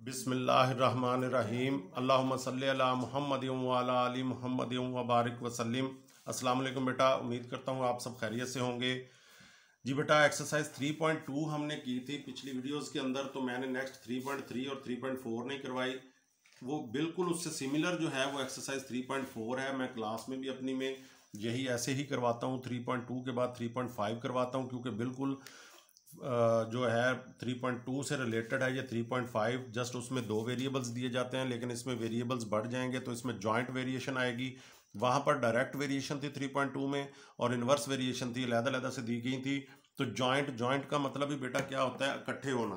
बिस्मिल्लाहिर्रहमानिर्रहीम अल्लाहुम्मा सल्ली अला मुहम्मद व अला आलि मुहम्मद व बारिक वसल्लिम। अस्सलाम वालेकुम बेटा, उम्मीद करता हूँ आप सब खैरियत से होंगे। जी बेटा, एक्सरसाइज 3.2 हमने की थी पिछली वीडियोस के अंदर, तो मैंने नेक्स्ट 3.3 और 3.4 नहीं करवाई। वो बिल्कुल उससे सिमिलर जो है वो एक्सरसाइज 3.4 है। मैं क्लास में भी अपनी में यही ऐसे ही करवाता हूँ, 3.2 के बाद 3.5 करवाता हूँ, क्योंकि बिल्कुल जो है 3.2 से रिलेटेड है ये 3.5। जस्ट उसमें दो वेरिएबल्स दिए जाते हैं, लेकिन इसमें वेरिएबल्स बढ़ जाएंगे तो इसमें जॉइंट वेरिएशन आएगी। वहाँ पर डायरेक्ट वेरिएशन थी 3.2 में और इन्वर्स वेरिएशन थी, अलग-अलग से दी गई थी। तो जॉइंट का मतलब ही बेटा क्या होता है? इकट्ठे होना।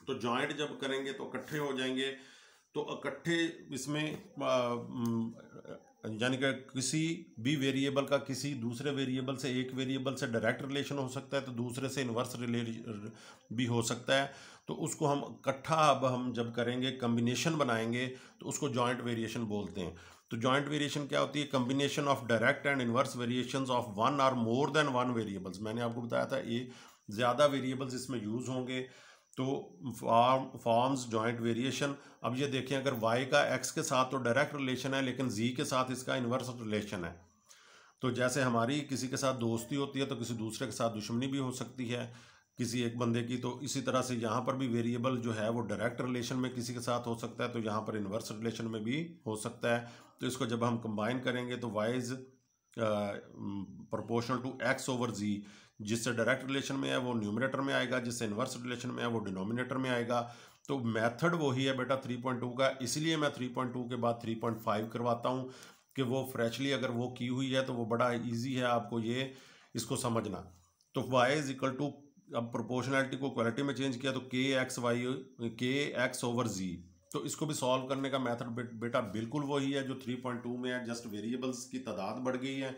तो जॉइंट जब करेंगे तो इकट्ठे हो जाएंगे। तो इकट्ठे इसमें यानी कि किसी भी वेरिएबल का किसी दूसरे वेरिएबल से, एक वेरिएबल से डायरेक्ट रिलेशन हो सकता है, तो दूसरे से इन्वर्स भी हो सकता है। तो उसको हम इकट्ठा अब हम जब करेंगे, कम्बिनेशन बनाएंगे, तो उसको जॉइंट वेरिएशन बोलते हैं। तो जॉइंट वेरिएशन क्या होती है? Combination of direct and inverse variations of one और मोर देन वन वेरिएबल्स। मैंने आपको बताया था ये ज़्यादा वेरिएबल्स इसमें यूज़ होंगे, तो फॉर्म्स जॉइंट वेरिएशन। अब ये देखें, अगर y का x के साथ तो डायरेक्ट रिलेशन है, लेकिन z के साथ इसका इन्वर्स रिलेशन है। तो जैसे हमारी किसी के साथ दोस्ती होती है तो किसी दूसरे के साथ दुश्मनी भी हो सकती है किसी एक बंदे की। तो इसी तरह से यहाँ पर भी वेरिएबल जो है वो डायरेक्ट रिलेशन में किसी के साथ हो सकता है, तो यहाँ पर इन्वर्स रिलेशन में भी हो सकता है। तो इसको जब हम कंबाइन करेंगे तो y is proportional to x over z। जिससे डायरेक्ट रिलेशन में है वो न्यूमरेटर में आएगा, जिससे इन्वर्स रिलेशन में है वो डिनोमिनेटर में आएगा। तो मेथड वही है बेटा 3.2 का, इसलिए मैं 3.2 के बाद 3.5 करवाता हूँ कि वो फ्रेशली अगर वो की हुई है तो वो बड़ा इजी है आपको ये इसको समझना। तो y इज इक्वल टू, अब प्रोपोर्शनैलिटी को क्वालिटी में चेंज किया तो के एक्स ओवर जी। तो इसको भी सॉल्व करने का मेथड बेटा बिल्कुल वही है जो 3.2 में है, जस्ट वेरिएबल्स की तादाद बढ़ गई है।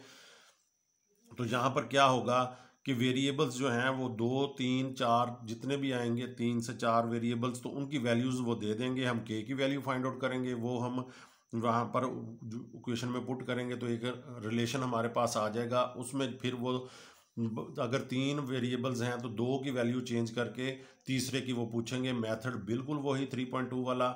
तो यहाँ पर क्या होगा कि वेरिएबल्स जो हैं वो 2, 3, 4 जितने भी आएंगे, 3 से 4 वेरिएबल्स, तो उनकी वैल्यूज़ वो दे देंगे। हम के की वैल्यू फाइंड आउट करेंगे, वो हम वहाँ पर इक्वेशन में पुट करेंगे तो एक रिलेशन हमारे पास आ जाएगा। उसमें फिर वो अगर 3 वेरिएबल्स हैं तो 2 की वैल्यू चेंज करके तीसरे की वो पूछेंगे। मेथड बिल्कुल वही 3.2 वाला।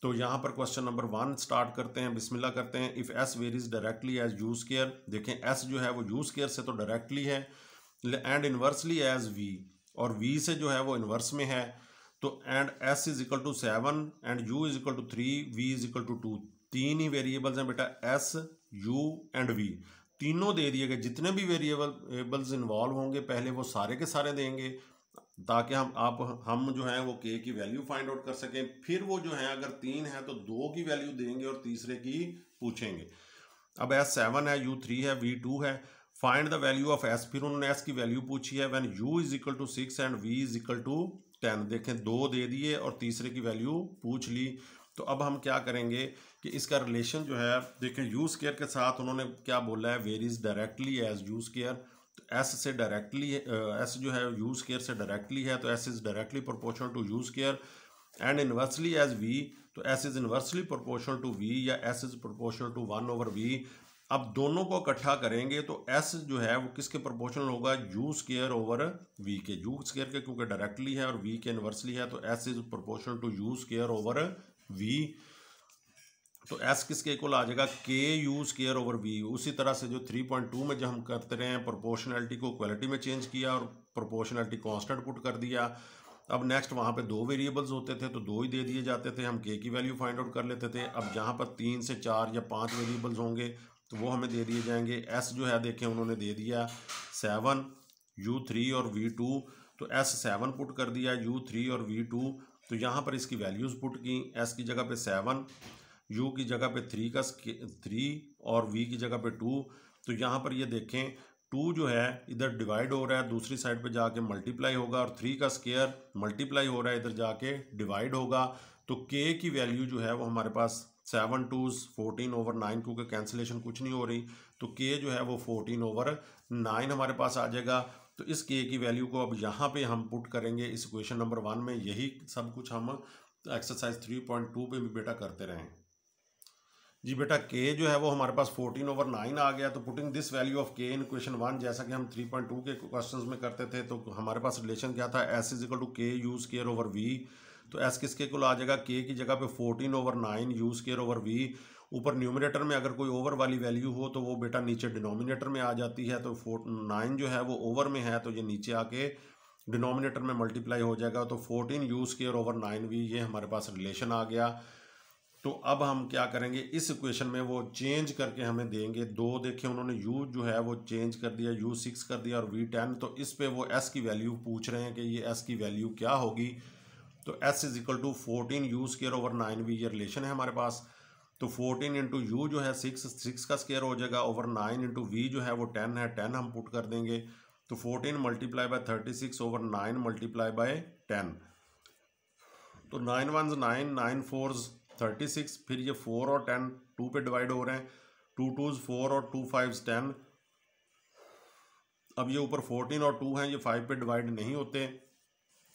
तो यहाँ पर क्वेश्चन नंबर 1 स्टार्ट करते हैं, बिस्मिल्लाह करते हैं। If S varies directly as you square, देखें एस जो है वो यू स्क्वायर से तो डायरेक्टली है, एंड इन्वर्सली एज वी, और वी से जो है वो इन्वर्स में है। तो and S is equal to 7 and U is equal to 3, V is equal to 2। तीन ही वेरिएबल्स हैं बेटा, एस, यू एंड वी, तीनों दे दिए गए। जितने भी वेरिएबल्स इन्वॉल्व होंगे पहले वो सारे के सारे देंगे, ताकि हम जो है वो के की वैल्यू फाइंड आउट कर सकें। फिर वो जो है अगर 3 है तो 2 की वैल्यू देंगे और तीसरे की पूछेंगे। अब एस 7 है, यू 3 है, वी 2 है। Find the value of S, फिर उन्होंने एस की वैल्यू पूछी है when U is equal to 6 and V is equal to 10। देखें 2 दे दिए और तीसरे की वैल्यू पूछ ली। तो अब हम क्या करेंगे कि इसका रिलेशन जो है, देखें यू स्क्वायर के साथ उन्होंने क्या बोला है, varies directly as you square. तो एस से डायरेक्टली, एस जो है यू स्क्वायर से डायरेक्टली है, तो S is directly proportional to you square. And inversely as v, तो S is inversely proportional to v, या S is proportional to 1 over v. अब दोनों को इकट्ठा करेंगे तो एस जो है वो किसके प्रोपोर्शनल होगा? यू स्क्वायर ओवर वी के। यू स्क्वायर के क्योंकि डायरेक्टली है और वी के इन्वर्सली है, तो S is proportional to you square over V. तो एस किसके इक्वल आ जाएगा? के यू स्क्वायर ओवर वी। उसी तरह से जो 3.2 में जब हम करते रहे हैं, प्रोपोर्शनैलिटी को क्वालिटी में चेंज किया और प्रोपोर्शनैलिटी कांस्टेंट पुट कर दिया। अब नेक्स्ट वहाँ पे 2 वेरिएबल्स होते थे तो 2 ही दे दिए जाते थे, हम के की वैल्यू फाइंड आउट कर लेते थे। अब जहाँ पर 3 से 4 या 5 वेरिएबल्स होंगे तो वो हमें दे दिए जाएंगे। एस जो है देखें उन्होंने दे दिया 7, यू 3 और वी 2। तो एस 7 पुट कर दिया, यू 3 और वी 2। तो यहाँ पर इसकी वैल्यूज़ पुट की, एस की जगह पे 7, यू की जगह पे 3 और वी की जगह पे 2। तो यहाँ पर ये देखें 2 जो है इधर डिवाइड हो रहा है, दूसरी साइड पे जाके मल्टीप्लाई होगा, और 3 का स्क्वायर मल्टीप्लाई हो रहा है, इधर जाके डिवाइड होगा। तो के की वैल्यू जो है वो हमारे पास 7 2s 14 ओवर 9, क्योंकि कैंसिलेशन कुछ नहीं हो रही, तो के जो है वो 14 ओवर 9 हमारे पास आ जाएगा। तो इस के की वैल्यू को अब यहाँ पे हम पुट करेंगे इस इक्वेशन नंबर 1 में। यही सब कुछ हम एक्सरसाइज 3.2 पे भी बेटा करते रहें। जी बेटा, के जो है वो हमारे पास 14 ओवर 9 आ गया। तो पुटिंग दिस वैल्यू ऑफ के इन इक्वेशन 1, जैसा कि हम 3.2 के क्वेश्चंस में करते थे, तो हमारे पास रिलेशन क्या था? एस इज इक्वल टू के यू स्क्वायर ओवर वी। तो एस किसके को आ जाएगा, के की जगह पे 14/9 यू स्क्वायर ओवर वी। ऊपर न्यूमरेटर में अगर कोई ओवर वाली वैल्यू हो तो वो बेटा नीचे डिनोमिनेटर में आ जाती है। तो 9 जो है वो ओवर में है तो ये नीचे आके डिनोमिनेटर में मल्टीप्लाई हो जाएगा। तो 14 यू स्क्वायर ओवर 9v, ये हमारे पास रिलेशन आ गया। तो अब हम क्या करेंगे, इस इक्वेशन में वो चेंज करके हमें देंगे। दो देखें उन्होंने u जो है वो चेंज कर दिया, u6 कर दिया और v10। तो इस पे वो s की वैल्यू पूछ रहे हैं कि ये s की वैल्यू क्या होगी। तो s is equal to 14 U square over 9v, ये रिलेशन है हमारे पास। तो 14 इंटू यू जो है 6 का स्क्वायर हो जाएगा ओवर 9 इंटू वी जो है वो 10 है, 10 हम पुट कर देंगे। तो 14 multiply by 36 over 9 multiply by 10। तो 9 1 9, 9 4 36, फिर ये 4 और 10 2 पे डिवाइड हो रहे हैं, 2 2 4 और 2 5 10। अब ये ऊपर 14 और 2 हैं, ये 5 पे डिवाइड नहीं होते।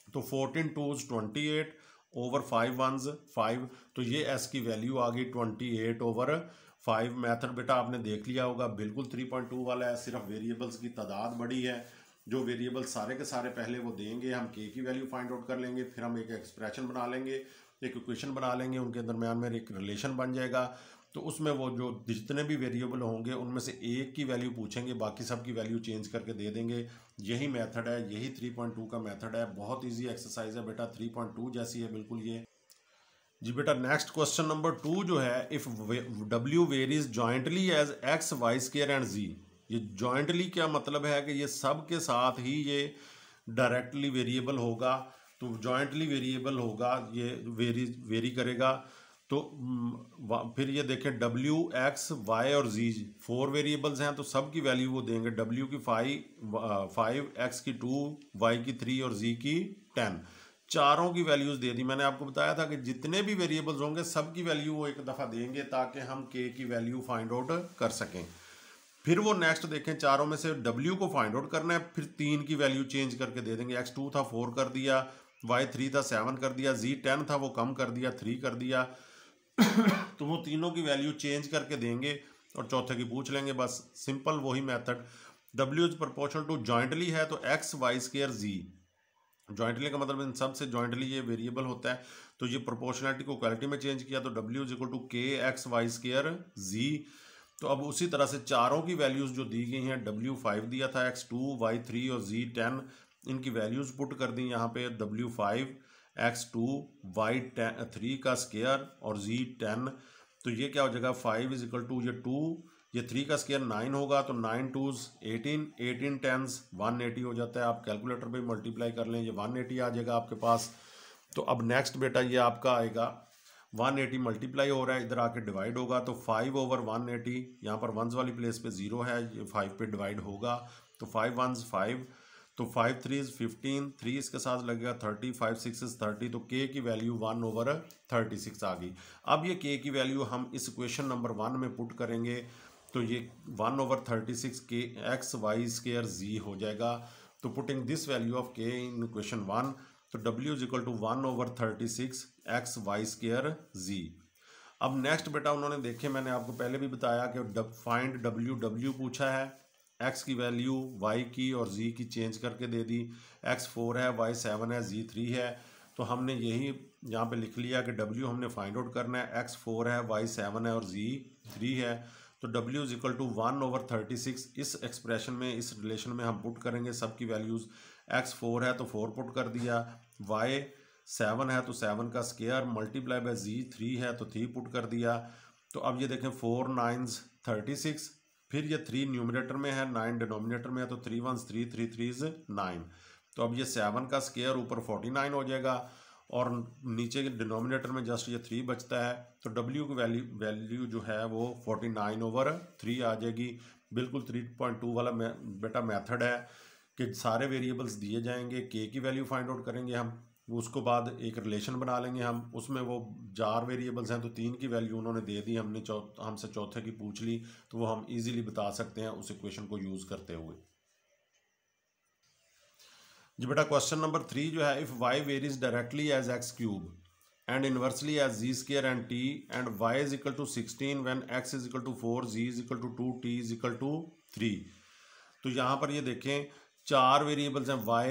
तो 14 2 28 ओवर 5 1 5। तो ये एस की वैल्यू आ गई 28 ओवर 5। मेथड बेटा आपने देख लिया होगा, बिल्कुल 3.2 वाला है, सिर्फ वेरिएबल्स की तादाद बड़ी है। जो वेरिएबल सारे के सारे पहले वो देंगे, हम के की वैल्यू फाइंड आउट कर लेंगे, फिर हम एक एक्सप्रेशन बना लेंगे, एक इक्वेशन बना लेंगे, उनके दरमियान में एक रिलेशन बन जाएगा। तो उसमें वो जो जितने भी वेरिएबल होंगे उनमें से एक की वैल्यू पूछेंगे, बाकी सब की वैल्यू चेंज करके दे देंगे। यही मेथड है, यही 3.2 का मेथड है। बहुत इजी एक्सरसाइज है बेटा, 3.2 जैसी है बिल्कुल ये जी। बेटा नेक्स्ट क्वेश्चन नंबर 2 जो है, if w varies jointly as x y square and z। ये जॉइंटली क्या मतलब है कि ये सब के साथ ही ये डायरेक्टली वेरिएबल होगा। तो जॉइंटली वेरिएबल होगा, ये वेरी करेगा। तो फिर ये देखें w x y और z 4 वेरिएबल्स हैं, तो सब की वैल्यू वो देंगे। w की 5, x की 2, y की 3 और z की 10। चारों की वैल्यूज दे दी। मैंने आपको बताया था कि जितने भी वेरिएबल्स होंगे सब की वैल्यू वो एक दफ़ा देंगे ताकि हम k की वैल्यू फाइंड आउट कर सकें। फिर वो नेक्स्ट देखें, चारों में से w को फाइंड आउट करना है, फिर 3 की वैल्यू चेंज करके दे देंगे। x 2 था 4 कर दिया, y 3 था 7 कर दिया, z 10 था वो कम कर दिया 3 कर दिया। तो वो तीनों की वैल्यू चेंज करके देंगे और चौथे की पूछ लेंगे, बस सिंपल वही method. w is proportional to jointly है तो x y square z। Jointly का मतलब इन सब से जॉइंटली ये वेरिएबल होता है। तो ये प्रोपोर्शनलिटी को इक्वालिटी में चेंज किया तो w इज इक्वल टू के एक्स वाई स्क्वायर z। तो अब उसी तरह से चारों की वैल्यूज जो दी गई हैं, w 5 दिया था, x 2 y 3 और z 10, इनकी वैल्यूज पुट कर दी यहाँ पे। w 5 x 2 y 3 का स्क्वायर और z 10। तो ये क्या हो जाएगा, 5 इज इक्वल टू ये 2, ये 3 का स्क्वायर 9 होगा, तो 9 2s 18, 18 10s 180 हो जाता है। आप कैलकुलेटर पे मल्टीप्लाई कर लें, ये 180 आ जाएगा आपके पास। तो अब नेक्स्ट बेटा ये आपका आएगा 180 मल्टीप्लाई हो रहा है, इधर आके डिवाइड होगा। तो 5 ओवर 180, यहाँ पर वंस वाली प्लेस पे 0 है, ये 5 पे डिवाइड होगा। तो 5 1s 5, तो 5 3s 15, 3 इसके साथ लगेगा 30, 5 6s 30। तो k की वैल्यू 1 ओवर 36 आ गई। अब ये k की वैल्यू हम इस क्वेश्चन नंबर 1 में पुट करेंगे, तो ये 1 ओवर 36 के एक्स वाई स्क्वायर z हो जाएगा। तो putting this value of k in question 1, तो w is equal to 1 over 36 X Y square z। अब नेक्स्ट बेटा उन्होंने देखे, मैंने आपको पहले भी बताया कि फाइंड w पूछा है, x की वैल्यू y की और z की चेंज करके दे दी। x 4 है, y 7 है, z 3 है। तो हमने यही यहाँ पे लिख लिया कि w हमने फाइंड आउट करना है, x 4 है, y 7 है और z 3 है। तो w is equal to 1 over 36 इस एक्सप्रेशन में, इस रिलेशन में हम पुट करेंगे सब की वैल्यूज़। x 4 है तो 4 पुट कर दिया, y 7 है तो 7 का स्क्वायर मल्टीप्लाई बाय z 3 है तो 3 पुट कर दिया। तो अब ये देखें 4 9s 36, फिर ये 3 न्यूमरेटर में है, 9 डिनोमिनेटर में है, तो 3 1s 3, 3 3s 9। तो अब ये 7 का स्क्वायर ऊपर 49 हो जाएगा और नीचे के डिनोमिनेटर में जस्ट ये 3 बचता है। तो w की वैल्यू जो है वो 49 ओवर 3 आ जाएगी। बिल्कुल 3.2 वाला बेटा मेथड है कि सारे वेरिएबल्स दिए जाएंगे, k की वैल्यू फाइंड आउट करेंगे हम, उसको बाद एक रिलेशन बना लेंगे हम, उसमें वो 4 वेरिएबल्स हैं तो 3 की वैल्यू उन्होंने दे दी, हमने हमसे चौथे की पूछ ली, तो वो हम इजीली बता सकते हैं उस इक्वेशन को यूज़ करते हुए जी। बेटा क्वेश्चन नंबर 3 जो है, if y varies directly as x cube and inversely as z square and t and y is equal to 16 when x is equal to 4, z is equal to 2, t is equal to 3। तो यहाँ पर ये देखें 4 variables हैं, y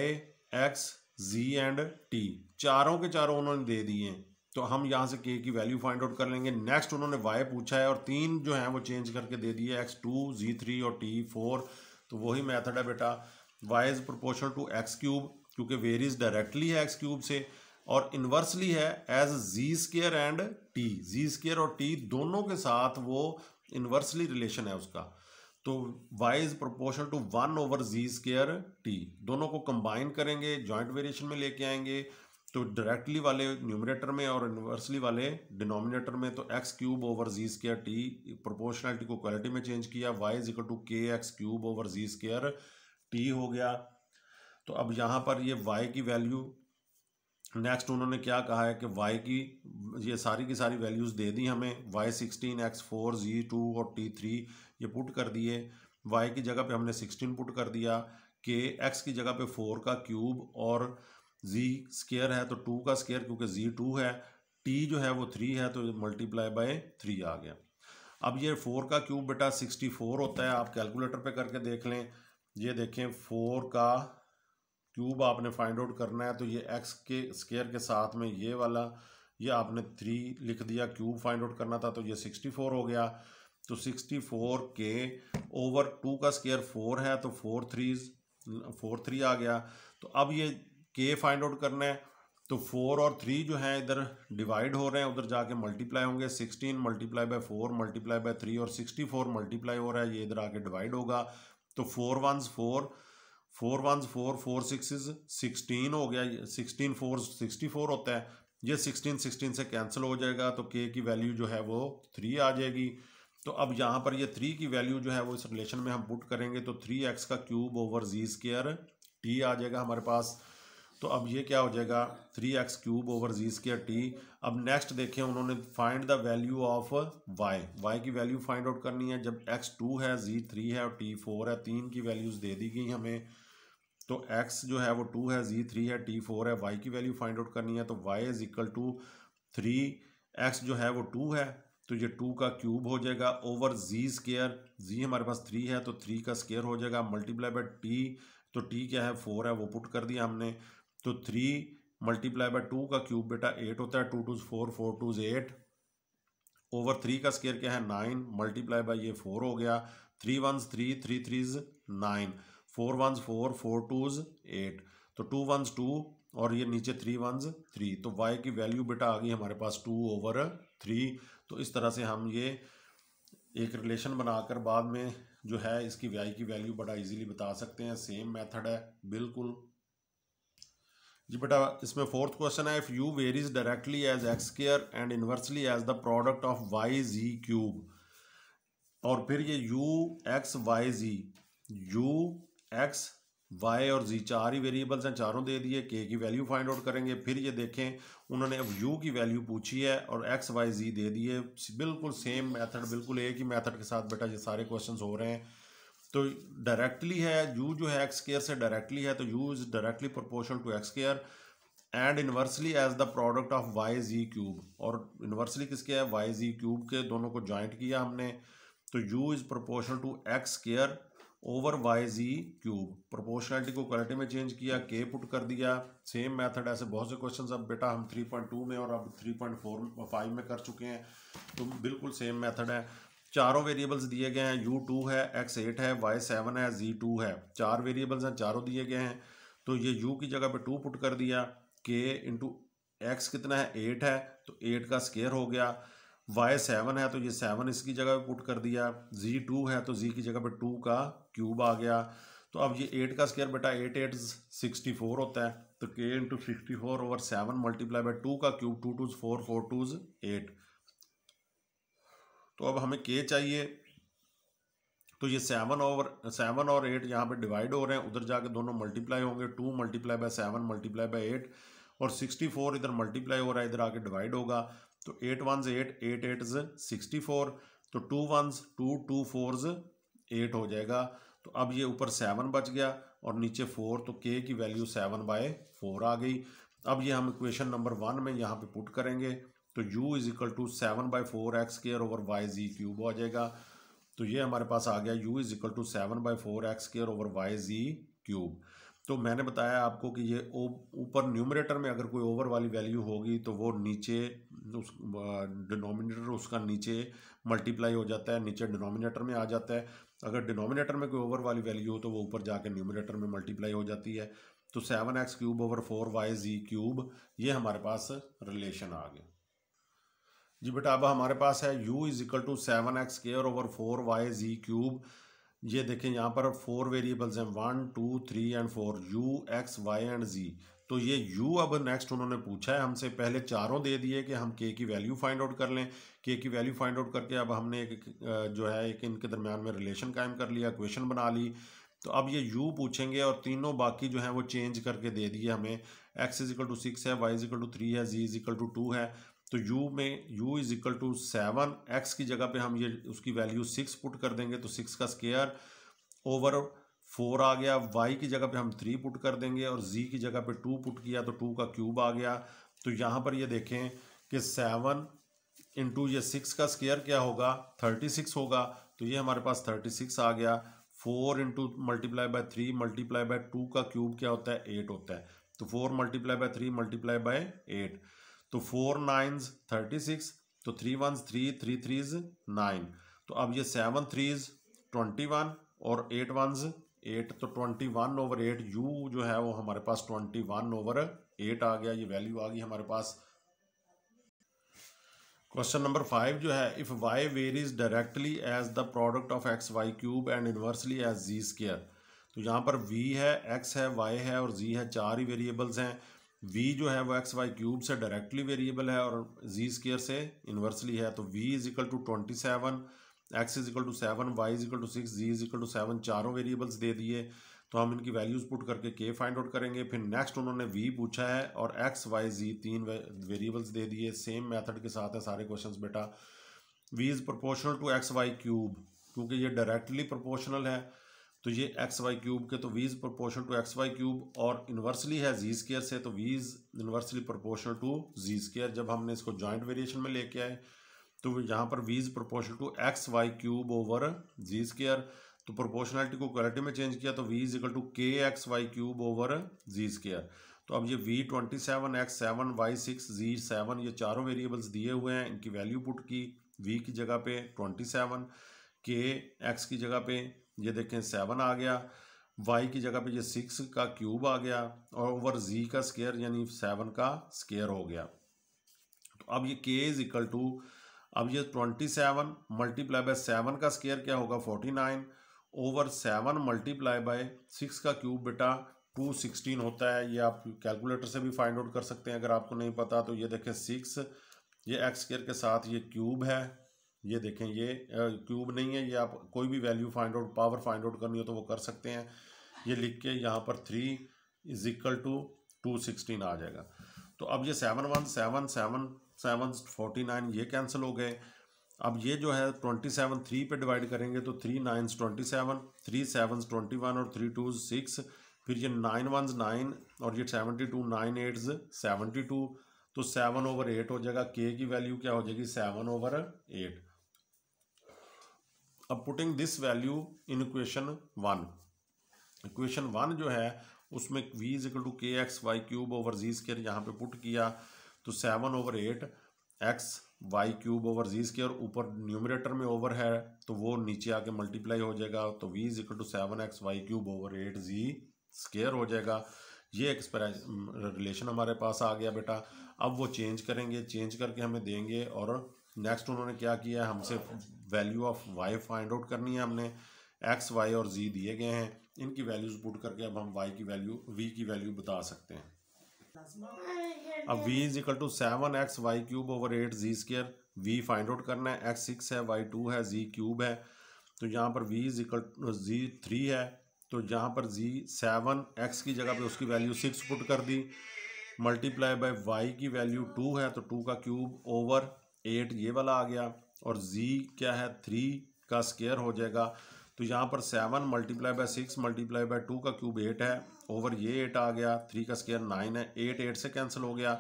x Z and T, चारों के चारों उन्होंने दे दिए हैं, तो हम यहाँ से के की वैल्यू फाइंड आउट कर लेंगे। नेक्स्ट उन्होंने वाई पूछा है और तीन जो हैं वो चेंज करके दे दिए, x2, z3 और t4। तो वही मेथड है बेटा, y is proportional to X cube, क्योंकि वेरीज डायरेक्टली है एक्स क्यूब से, और इन्वर्सली है as Z square and T, Z square और टी दोनों के साथ वो इन्वर्सली रिलेशन है उसका। तो y is proportional to 1/z square T, दोनों को कंबाइन करेंगे, जॉइंट वेरिएशन में लेके आएंगे, तो डायरेक्टली वाले न्यूमरेटर में और इन्वर्सली वाले डिनोमिनेटर में, तो एक्स क्यूब ओवर जी स्केयर टी, प्रोपोर्शनलिटी को क्वालिटी में चेंज किया, y इज इक्वल टू के एक्स क्यूब ओवर जी स्केयर टी हो गया। तो अब यहाँ पर ये y की वैल्यू, नेक्स्ट उन्होंने क्या कहा है कि y की ये सारी की सारी वैल्यूज़ दे दी हमें, y16, x4, z2 और t3 ये पुट कर दिए, y की जगह पे हमने 16 पुट कर दिया, k x की जगह पे 4 का क्यूब और z स्केयर है तो 2 का स्केयर क्योंकि z2 है, t जो है वो 3 है तो मल्टीप्लाई बाय 3 आ गया। अब ये 4 का क्यूब बेटा 64 होता है, आप कैलकुलेटर पे करके देख लें। ये देखें 4 का क्यूब आपने फाइंड आउट करना है, तो ये x के स्केयर के साथ में ये वाला, ये आपने 3 लिख दिया, क्यूब फाइंड आउट करना था तो ये 64 हो गया। तो 64 के ओवर 2 का स्केयर 4 है तो 4 3 आ गया। तो अब ये के फाइंड आउट करना है, तो 4 और 3 जो हैं इधर डिवाइड हो रहे हैं, उधर जाके मल्टीप्लाई होंगे, 16 मल्टीप्लाई बाय 4 मल्टीप्लाई बाय 3 और 64 मल्टीप्लाई हो रहा है, ये इधर आके डिवाइड होगा। तो 4 1s 4, 4 1s 4, 4 6s 16 हो गया, 16 4 64 होता है, ये 16 से कैंसिल हो जाएगा, तो के की वैल्यू जो है वो 3 आ जाएगी। तो अब यहाँ पर ये 3 की वैल्यू जो है वो इस रिलेशन में हम पुट करेंगे, तो 3x का क्यूब ओवर जी स्केयर टी आ जाएगा हमारे पास। तो अब ये क्या हो जाएगा, 3x क्यूब ओवर जी स्केयर टी। अब नेक्स्ट देखें, उन्होंने find the value of y की वैल्यू फाइंड आउट करनी है, जब x2 है, z3 है और t4 है, तीन की वैल्यूज़ दे दी गई हमें, तो x जो है वो 2 है, z3 है, t4 है, y की वैल्यू फाइंड आउट करनी है, तो y is equal to 3x जो है वो 2 है, तो ये 2 का क्यूब हो जाएगा ओवर z स्केयर, z हमारे पास 3 है तो 3 का स्केयर हो जाएगा, मल्टीप्लाई बाय t, तो t क्या है 4 है वो पुट कर दिया हमने, तो 3 मल्टीप्लाई बाय 2 का क्यूब बेटा 8 होता है, 2 2 4 4 2 8 ओवर 3 का स्केयर क्या है 9, मल्टीप्लाई बाय ये 4 हो गया, 3 1s 3 3 3s 9, 4 1s 4 4 2s 8, तो 2 1s 2 और ये नीचे 3 1s 3, तो y की वैल्यू बेटा आ गई हमारे पास 2/3। तो इस तरह से हम ये एक रिलेशन बनाकर बाद में जो है इसकी y की वैल्यू बड़ा इजीली बता सकते हैं। सेम मेथड है बिल्कुल जी बेटा। इसमें फोर्थ क्वेश्चन है, if u varies directly as X square and inversely as the product of Y Z cube, और फिर ये u x y z, u x y और z चार ही वेरिएबल्स हैं, चारों दे दिए, k की वैल्यू फाइंड आउट करेंगे। फिर ये देखें उन्होंने अब u की वैल्यू पूछी है और x y z दे दिए, बिल्कुल सेम मेथड, बिल्कुल एक ही मेथड के साथ बेटा ये सारे क्वेश्चंस हो रहे हैं। तो डायरेक्टली है u जो है एक्स स्क्वायर से डायरेक्टली है, तो u is directly proportional to X square and inversely as the product of Y Z cube, और इनवर्सली किसके है वाई जी क्यूब के, दोनों को ज्वाइंट किया हमने, तो u is proportional to X square over Y Z cube, proportionality को क्वालिटी में चेंज किया, k पुट कर दिया। सेम मेथड, ऐसे बहुत से क्वेश्चंस अब बेटा हम 3.2 में और अब 3.45 में कर चुके हैं, तो बिल्कुल सेम मेथड है। चारों वेरिएबल्स दिए गए हैं, u2 है, x8 है, y7 है, z2 है, चार वेरिएबल्स हैं, चारों दिए गए हैं, तो ये u की जगह पे 2 पुट कर दिया, k इंटू एक्स कितना है 8 है तो 8 का स्केयर हो गया, y7 है तो ये 7 इसकी जगह पे पुट कर दिया, z2 है तो z की जगह पे 2 का क्यूब आ गया। तो अब ये 8 का स्केयर बेटा 8 8 64 होता है, तो k into 64 over 7 multiply by 2 का क्यूब, 2 2 4 4 2 8, तो अब हमें k चाहिए, तो ये 7 और 8 यहाँ पे डिवाइड हो रहे हैं, उधर जाके दोनों मल्टीप्लाई होंगे, 2 मल्टीप्लाई बाय 7 मल्टीप्लाई बाय 8, और 64 इधर मल्टीप्लाई हो रहा है, इधर आके डिवाइड होगा, तो 8 1s 8 8 8s 64, तो 2 1s 2 2 4s 8 हो जाएगा। तो अब ये ऊपर 7 बच गया और नीचे 4, तो k की वैल्यू 7/4 आ गई। अब ये हम इक्वेशन नंबर 1 में यहाँ पे पुट करेंगे, तो u is equal to 7/4 X square over Y Z cube हो जाएगा। तो ये हमारे पास आ गया u is equal to 7/4 X square over Y Z cube. तो मैंने बताया आपको कि ये ऊपर न्यूमरेटर में अगर कोई ओवर वाली वैल्यू होगी तो वो नीचे उस डिनोमिनेटर उसका नीचे मल्टीप्लाई हो जाता है, नीचे डिनोमिनेटर में आ जाता है। अगर डिनोमिनेटर में कोई ओवर वाली वैल्यू हो तो वो ऊपर जाके न्यूमरेटर में मल्टीप्लाई हो जाती है। तो 7x³ ओवर 4yz³ ये हमारे पास रिलेशन आ गया जी बेटा। अब हमारे पास है u = 7x² ओवर 4yz³। ये देखें यहाँ पर 4 वेरिएबल्स हैं 1 2 3 and 4 u x y and z। तो ये u अब नेक्स्ट उन्होंने पूछा है हमसे, पहले चारों दे दिए कि हम k की वैल्यू फाइंड आउट कर लें। k की वैल्यू फाइंड आउट करके अब हमने एक जो है एक इनके दरमियान में रिलेशन कायम कर लिया, इक्वेशन बना ली। तो अब ये u पूछेंगे और तीनों बाकी जो हैं वो चेंज करके दे दिए हमें। x = 6 है, y = 3 है, z = 2 है। तो u में u = 7, x की जगह पे हम ये उसकी वैल्यू 6 पुट कर देंगे तो 6 का स्क्वायर ओवर 4 आ गया। y की जगह पे हम 3 पुट कर देंगे और z की जगह पे 2 पुट किया तो 2 का क्यूब आ गया। तो यहाँ पर ये देखें कि 7 इंटू ये 6 का स्क्वायर क्या होगा 36 होगा। तो ये हमारे पास 36 आ गया। 4 into multiply by 3 multiply by 2 का क्यूब क्या होता है 8 होता है। तो 4 मल्टीप्लाई बाय 3 मल्टीप्लाई बाय 8। तो 4 9s 36, तो 3 1s 3 3 3s 9। तो अब ये 7 3s 21 और 8 1s 8। तो 21 ओवर 8 u जो है वो हमारे पास 21 ओवर 8 आ गया। ये वैल्यू आ गई हमारे पास। क्वेश्चन नंबर 5 जो है, if y varies directly as the product of xy³ and inversely as z²। तो यहाँ पर v है, x है, y है और z है, चार ही वेरिएबल्स हैं। v जो है वो xy³ से डायरेक्टली वेरिएबल है और z² से इनवर्सली है। तो v = 27, x = 7, y = 6, z = 7, चारों वेरिएबल्स दे दिए। तो हम इनकी वैल्यूज़ पुट करके k फाइंड आउट करेंगे। फिर नेक्स्ट उन्होंने v पूछा है और x y z तीन वेरिएबल्स दे दिए। सेम मेथड के साथ है सारे क्वेश्चंस बेटा। v is proportional to xy³ क्योंकि ये डायरेक्टली प्रोपोर्शनल है तो ये xy³ के, तो v is proportional to xy³ और इन्वर्सली है z² से, तो v is inversely proportional to z²। जब हमने इसको जॉइंट वेरिएशन में लेके आए तो यहाँ पर v is proportional to xy³ over z²। तो प्रोपोर्शनलिटी को क्वालिटी में चेंज किया तो v = kxy³ ओवर z²। तो अब ये v 27, x 7, y 6, z 7 ये चारों वेरिएबल्स दिए हुए हैं। इनकी वैल्यू पुट की, v की जगह पे 27, k x की जगह पे ये देखें 7 आ गया, y की जगह पे ये 6 का क्यूब आ गया और ओवर z का स्क्वायर यानी 7 का स्क्वायर हो गया। तो अब ये k = अब ये 27 मल्टीप्लाई बाय 7 का स्क्वायर क्या होगा 49 ओवर 7 मल्टीप्लाई बाय 6 का क्यूब बेटा 216 होता है। ये आप कैलकुलेटर से भी फाइंड आउट कर सकते हैं अगर आपको नहीं पता। तो ये देखें 6 ये x² के साथ ये क्यूब है, ये देखें ये क्यूब नहीं है, ये आप कोई भी value find out power find out करनी हो तो वो कर सकते हैं। ये लिख के यहाँ पर 3 = 216 आ जाएगा। तो अब ये 7 1 7 7 7 49 ये कैंसिल हो गए। अब ये जो है 27 3 पे डिवाइड करेंगे तो 3 9s 27, 3 7s 21 और 3 2s 6। फिर ये 9 1s 9 और ये 72, 9 8s 72। तो 7 ओवर 8 हो जाएगा। k की वैल्यू क्या हो जाएगी 7 ओवर 8। अब putting this value in equation 1। Equation 1 जो है उसमें v = kxy³ ओवर z² यहाँ पे पुट किया तो 7 ओवर 8 xy³ ओवर z², ऊपर न्यूमरेटर में ओवर है तो वो नीचे आके मल्टीप्लाई हो जाएगा। तो v = 7xy³ ओवर 8z² हो जाएगा। ये एक्सप्रेशन रिलेशन हमारे पास आ गया बेटा। अब वो चेंज करेंगे, चेंज करके हमें देंगे और नेक्स्ट उन्होंने क्या किया है हमसे value of y find out करनी है। हमने x y और z दिए गए हैं, इनकी वैल्यूज पुट करके अब हम y की वैल्यू v की वैल्यू बता सकते हैं। अब v = 7xy³ over 8z², v find out करना है। x 6 है, y 2 है, z³ है। तो यहाँ पर v = z 3 है तो यहाँ पर z 7 x की जगह पे उसकी वैल्यू 6 पुट कर दी, मल्टीप्लाई बाय y की वैल्यू 2 है तो 2 का क्यूब ओवर 8 ये वाला आ गया और z क्या है 3 का स्क्वायर हो जाएगा। तो यहाँ पर 7 मल्टीप्लाई बाय 6 मल्टीप्लाई बाय 2 का क्यूब 8 है ओवर ये 8 आ गया, 3 का स्क्वायर 9 है, 8 8 से कैंसिल हो गया,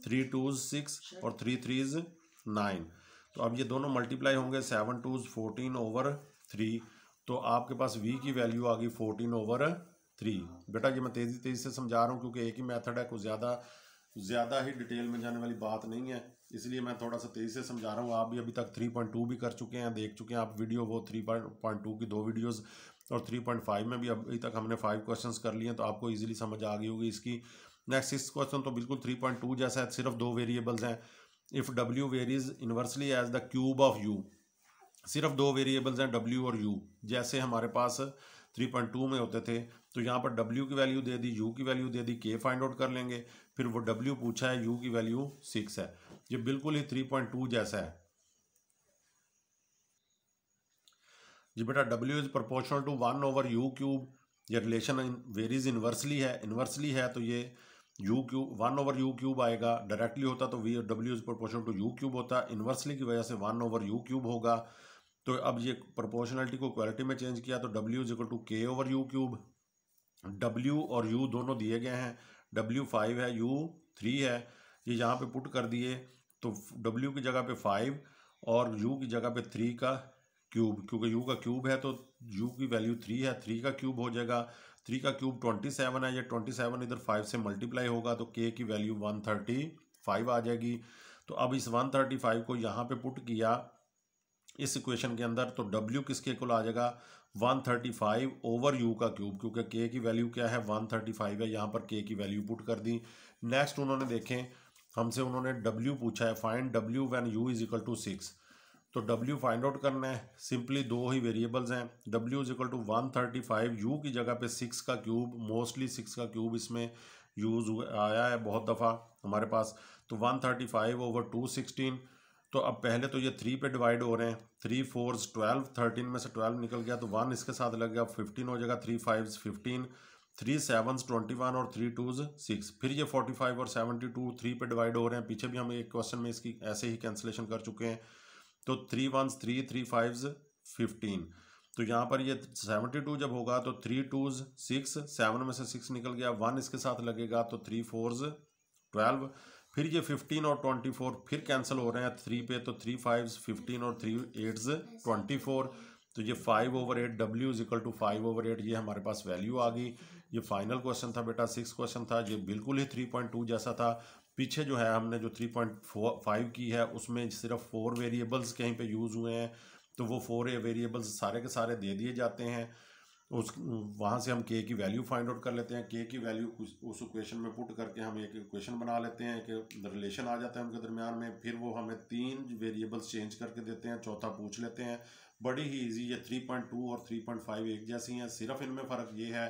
3 2s 6 और 3 3s 9। तो अब ये दोनों मल्टीप्लाई होंगे, 7 2s 14 ओवर 3। तो आपके पास v की वैल्यू आ गई 14 ओवर 3। बेटा ये मैं तेज़ी से समझा रहा हूँ क्योंकि एक ही मेथड है, कुछ ज़्यादा ही डिटेल में जाने वाली बात नहीं है, इसलिए मैं थोड़ा सा तेज़ी से समझा रहा हूँ। आप भी अभी तक 3.2 भी कर चुके हैं, देख चुके हैं आप वीडियो, वो 3.2 की 2 वीडियोस, और 3.5 में भी अभी तक हमने 5 क्वेश्चंस कर लिए हैं, तो आपको इजीली समझ आ गई होगी इसकी। नेक्स्ट 6 क्वेश्चन तो बिल्कुल 3.2 जैसा है, सिर्फ 2 वेरिएबल्स हैं। If W varies inversely as the cube of U, सिर्फ 2 वेरिएबल्स हैं डब्ल्यू और यू, जैसे हमारे पास 3.2 में होते थे। तो यहाँ पर डब्ल्यू की वैल्यू दे दी, यू की वैल्यू दे दी, के फाइंड आउट कर लेंगे, फिर वो डब्ल्यू पूछा है, यू की वैल्यू 6 है। ये बिल्कुल ही 3.2 जैसा है जी बेटा। W is proportional to 1/u³। ये रिलेशन वेरीज इन्वर्सली है तो ये u³ 1/u³ आएगा। डायरेक्टली होता तो W is proportional to u³ होता, इन्वर्सली की वजह से 1/u³ होगा। तो अब ये प्रोपोर्शनलिटी को इक्वालिटी में चेंज किया, तो W is equal to k/u³। W और U दोनों दिए गए हैं, W 5 है, U 3 है, ये यहाँ पे पुट कर दिए, तो W की जगह पे 5 और U की जगह पे 3 का क्यूब, क्योंकि U का क्यूब है तो U की वैल्यू 3 है, 3 का क्यूब हो जाएगा। 3 का क्यूब 27 है, ये 27 इधर 5 से मल्टीप्लाई होगा तो K की वैल्यू 135 आ जाएगी। तो अब इस 135 को यहाँ पे पुट किया इस इक्वेशन के अंदर, तो W किसके इक्वल आ जाएगा 135/u का क्यूब, क्योंकि K की वैल्यू क्या है 135 है, यहाँ पर K की वैल्यू पुट कर दी। नेक्स्ट उन्होंने देखें हमसे उन्होंने W पूछा है, find W when u is equal to 6। तो W फाइंड आउट करना है, सिंपली 2 ही वेरिएबल्स हैं। W is equal to 135, U की जगह पे 6 का क्यूब, मोस्टली 6 का क्यूब इसमें यूज आया है बहुत दफ़ा हमारे पास। तो 135/216। तो अब पहले तो ये 3 पे डिवाइड हो रहे हैं, 3 4s 12, 13 में से 12 निकल गया तो 1 इसके साथ लग गया, 15 हो जाएगा, 3 5s 15, 3 7s 21 और 3 2s 6। फिर ये 45 और 72 3 पे डिवाइड हो रहे हैं, पीछे भी हम एक क्वेश्चन में इसकी ऐसे ही कैंसिलेशन कर चुके हैं। तो 3 1s 3, 3 5s 15। तो यहाँ पर ये 72 जब होगा तो 3 2s 6, 7 में से 6 निकल गया, 1 इसके साथ लगेगा तो 3 4s 12। फिर ये 15 और 24 फिर कैंसिल हो रहे हैं 3 पे, तो 3 5s 15 और 3 8s 24। तो ये 5/8 W इज इक्वल टू 5/8, ये हमारे पास वैल्यू आ गई। ये फाइनल क्वेश्चन था बेटा, 6 क्वेश्चन था, ये बिल्कुल ही 3.2 जैसा था। पीछे जो है हमने जो 3.5 की है उसमें सिर्फ 4 वेरिएबल्स कहीं पे यूज़ हुए हैं, तो वो 4 वेरिएबल्स सारे के सारे दे दिए जाते हैं। उस वहाँ से हम K की वैल्यू फाइंड आउट कर लेते हैं, K की वैल्यू उस इक्वेशन में पुट करके हम एक इक्वेशन बना लेते हैं कि रिलेशन आ जाता है उनके दरमियान में। फिर वो हमें 3 वेरिएबल्स चेंज करके देते हैं, चौथा पूछ लेते हैं। बड़ी ही इजी, ये 3.2 और 3.5 एक जैसी हैं, सिर्फ इनमें फ़र्क ये है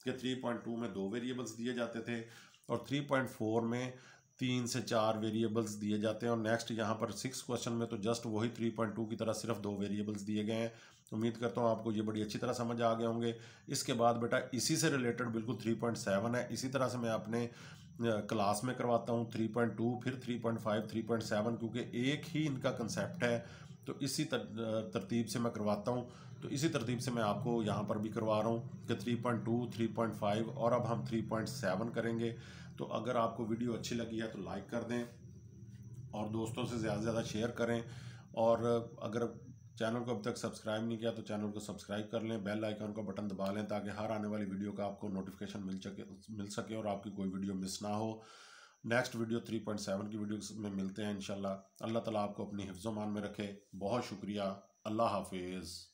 कि 3.2 में 2 वेरिएबल्स दिए जाते थे और 3.4 में 3 से 4 वेरिएबल्स दिए जाते हैं। और नेक्स्ट यहाँ पर 6 क्वेश्चन में तो जस्ट वही 3.2 की तरह सिर्फ 2 वेरिएबल्स दिए गए हैं। उम्मीद करता हूँ आपको ये बड़ी अच्छी तरह समझ आ गए होंगे। इसके बाद बेटा इसी से रिलेटेड बिल्कुल 3.7 है, इसी तरह से मैं अपने क्लास में करवाता हूँ 3.2, फिर 3.5, 3.7, क्योंकि एक ही इनका कंसेप्ट है, तो इसी तरतीब से मैं करवाता हूँ। तो इसी तरतीब से मैं आपको यहाँ पर भी करवा रहा हूँ कि 3.2, 3.5 और अब हम 3.7 करेंगे। तो अगर आपको वीडियो अच्छी लगी है तो लाइक कर दें और दोस्तों से ज़्यादा से ज़्यादा शेयर करें, और अगर चैनल को अब तक सब्सक्राइब नहीं किया तो चैनल को सब्सक्राइब कर लें, बेल आइकन का बटन दबा लें ताकि हर आने वाली वीडियो का आपको नोटिफिकेशन मिल सके और आपकी कोई वीडियो मिस ना हो। नेक्स्ट वीडियो 3.7 की वीडियो में मिलते हैं इंशाल्लाह। अल्लाह ताला आपको अपनी हिफ्ज़-ओ-मान में रखे। बहुत शुक्रिया। अल्लाह हाफिज़।